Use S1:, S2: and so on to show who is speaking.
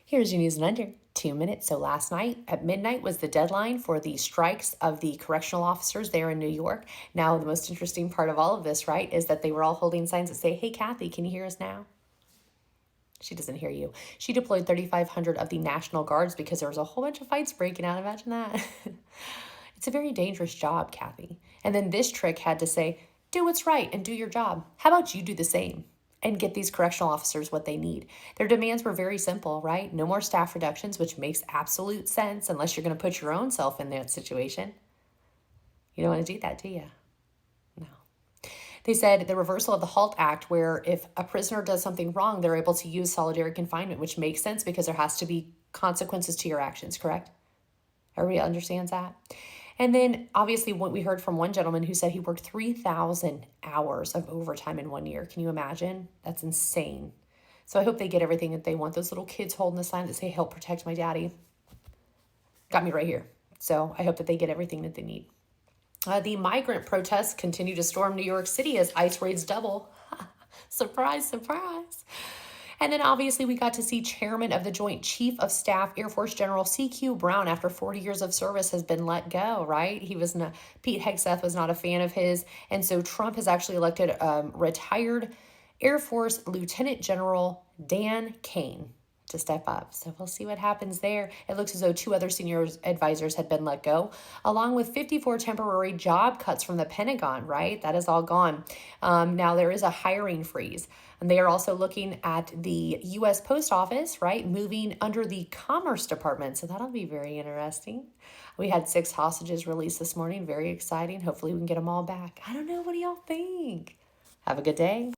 S1: Here's your news in under 2 minutes. So last night at midnight was the deadline for the strikes of the correctional officers there in New York. Now, the most interesting part of all of this, right, is that they were all holding signs that say, "Hey, Kathy, can you hear us now?" She doesn't hear you. She deployed 3,500 of the National Guards because there was a whole bunch of fights breaking out. Imagine that. It's a very dangerous job, Kathy. And then this trick had to say, do what's right and do your job. How about you do the same and get these correctional officers what they need? Their demands were very simple, right? No more staff reductions, which makes absolute sense unless you're going to put your own self in that situation. You don't want to do that, do you? No. They said the reversal of the HALT Act, where if a prisoner does something wrong, they're able to use solitary confinement, which makes sense because there has to be consequences to your actions, correct? Everybody understands that? And then obviously what we heard from one gentleman who said he worked 3,000 hours of overtime in 1 year. Can you imagine? That's insane. So I hope they get everything that they want. Those little kids holding the sign that say, "Help protect my daddy," got me right here. So I hope that they get everything that they need. The migrant protests continue to storm New York City as ICE raids double. Surprise, surprise. And then obviously we got to see Chairman of the Joint Chief of Staff, Air Force General C.Q. Brown, after 40 years of service, has been let go, right? Pete Hegseth was not a fan of his. And so Trump has actually elected retired Air Force Lieutenant General Dan Kane to step up. So we'll see what happens there. It looks as though 2 other senior advisors had been let go, along with 54 temporary job cuts from the Pentagon, right? That is all gone. Now there is a hiring freeze. And they are also looking at the U.S. Post Office, right, moving under the Commerce Department. So that'll be very interesting. We had 6 hostages released this morning. Very exciting. Hopefully we can get them all back. I don't know. What do y'all think? Have a good day.